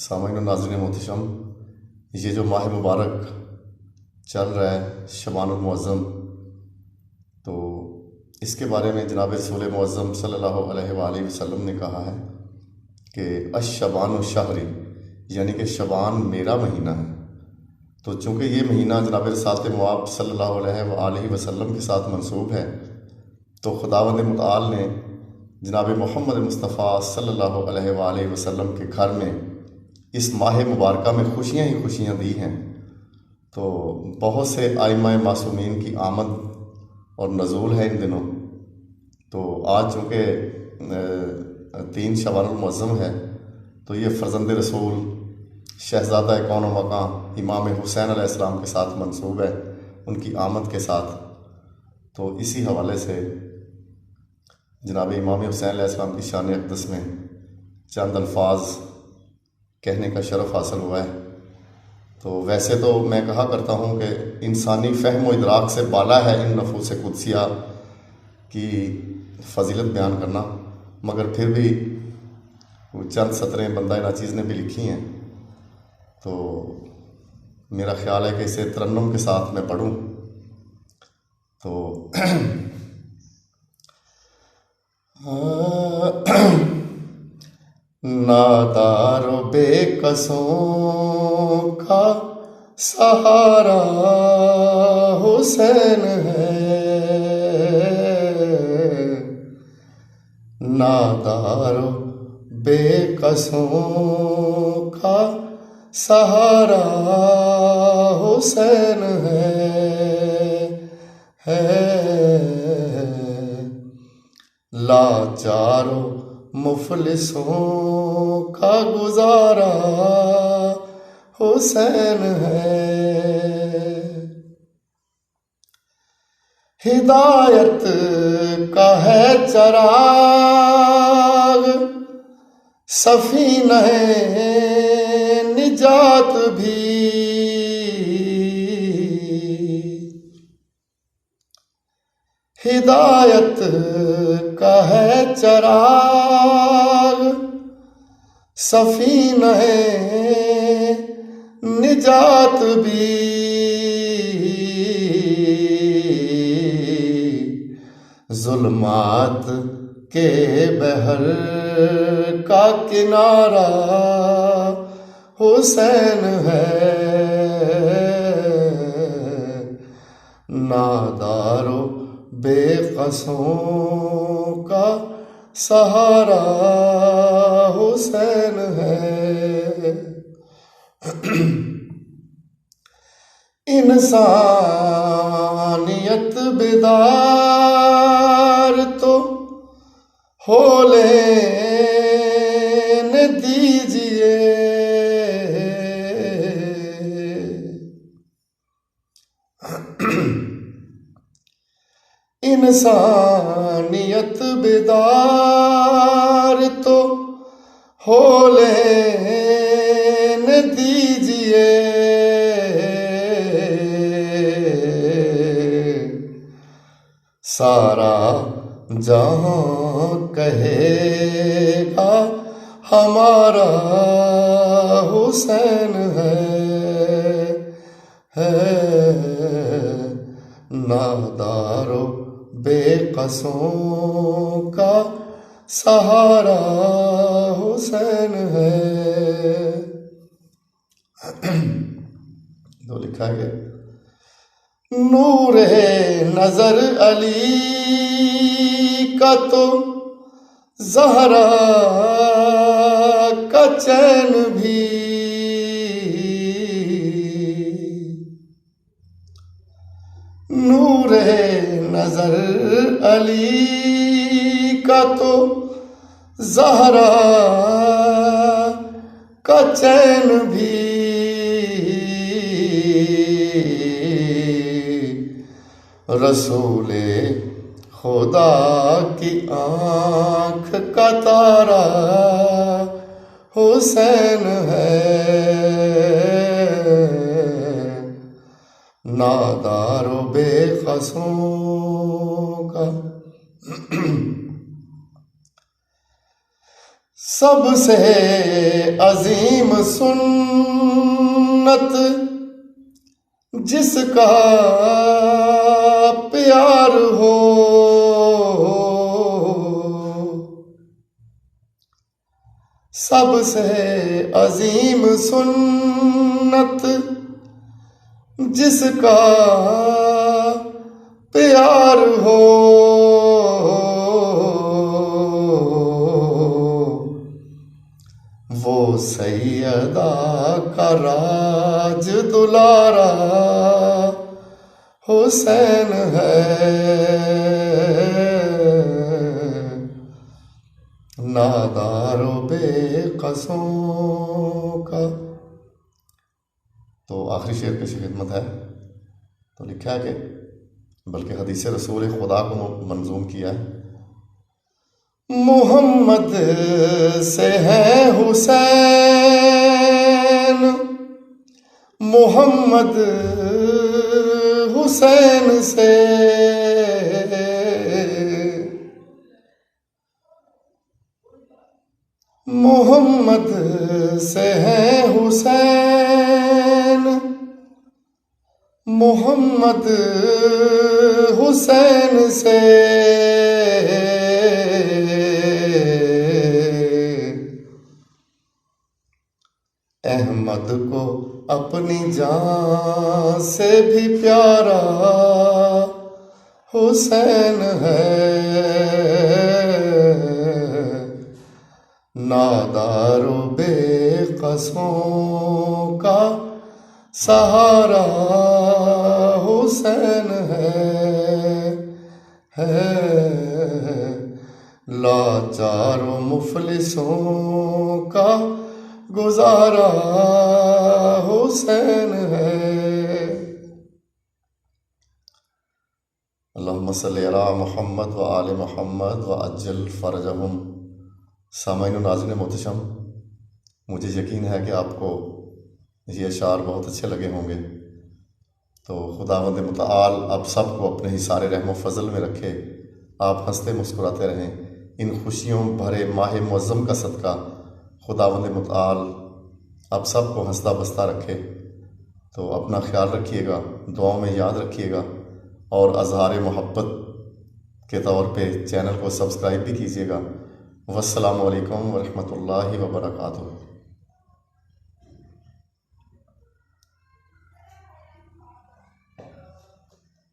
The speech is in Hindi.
सामाइन नाज़रीन मोहतरम, ये जो माह मुबारक चल रहा है शबानुल मुअज़्ज़म, तो इसके बारे में जनाब रसूल मुअज़्ज़म सल्लल्लाहु अलैहि वसल्लम ने कहा है कि अश-शबानु शहरी, यानी कि शबान मेरा महीना है। तो चूँकि ये महीना जनाब रसूल मुआब सल्लल्लाहु अलैहि वसल्लम के साथ मंसूब है, तो खुदावंद मुताल ने जनाब मोहम्मद मुस्तफ़ा सल्लल्लाहु अलैहि वसल्लम के घर में इस माह मुबारका में खुशियाँ ही खुशियाँ दी हैं। तो बहुत से आइमाए मासूमीन की आमद और नज़ूल है इन दिनों। तो आज चूँकि 3 शबानुल मुअज़्ज़म है, तो ये फ़र्ज़ंद रसूल शहज़ादा कौन व मकाम इमाम हुसैन अलैहिस्सलाम के साथ मंसूब है, उनकी आमद के साथ। तो इसी हवाले से जनाब इमाम हुसैन अलैहिस्सलाम की शान अक़दस में चंद अल्फाज कहने का शरफ़ हासिल हुआ है। तो वैसे तो मैं कहा करता हूँ कि इंसानी फ़हम व इदराक से बाला है इन नफूस कुदसिया की फ़जीलत बयान करना, मगर फिर भी चंद सतरें बंदा नाचीज़ ने भी लिखी हैं, तो मेरा ख़्याल है कि इसे तरन्नुम के साथ मैं पढ़ूँ। तो नादारो बेकसों का सहारा हुसैन है, नादारो बेकसों का सहारा हुसैन है लाचारो मुफलिसों का गुजारा हुसैन है, हिदायत का है चराग सफीना है निजात भी, हिदायत का है चराग सफीना है निजात भी, जुल्मात के बहर का किनारा हुसैन है, नादारो बेकसों का सहारा हुसैन है। इंसानियत बेदार तो हो लेने दीजिए, इंसानियत बेदार तो हो लेने दीजिए, सारा जहां कहेगा हमारा हुसैन है नादारो बेकसों का सहारा हुसैन है। तो लिखा है नूर नजर अली का तो ज़हरा का चैन भी, नूर नजर अली का तो ज़हरा का चैन भी, रसूले खुदा की आँख का तारा हुसैन है, नादारो बेकसों का सबसे अजीम सुन्नत जिसका प्यार हो, सबसे अजीम सुन्नत जिसका प्यार हो, वो सैयदा का राज दुलारा हुसैन है। नादारो बेकसों का। तो आखिरी शेर पेश खिदमत है। तो लिखा है कि बल्कि हदीस रसूल खुदा को मंजूम किया है। मोहम्मद से है हुसैन, मोहम्मद हुसैन से, मोहम्मद से है हुसैन, मोहम्मद हुसैन से। अहमद को अपनी जान से भी प्यारा हुसैन है। नादारो बेकसों का सहारा हुसैन है। लाचारों मुफलिसों का गुजारा हुसैन है। अल्लाहुम्मा सल्ली अला मुहम्मद व आले मुहम्मद व अज्जल फरजहुम। सामाईन नाज़रीन मोहतरम, मुझे यकीन है कि आपको ये अशार बहुत अच्छे लगे होंगे। तो खुदावंद मुतआल आप सबको अपने ही सारे रहमो फजल में रखे। आप हंसते मुस्कुराते रहें। इन खुशियों भरे माह मुअज़्ज़म का सदका खुदावंद मुतआल आप सबको हंसता बसता रखे। तो अपना ख्याल रखिएगा, दुआओं में याद रखिएगा और अज़हार मोहब्बत के तौर पे चैनल को सब्सक्राइब भी कीजिएगा। वस्सलामु अलैकुम व रहमतुल्लाहि व बरकातुहू।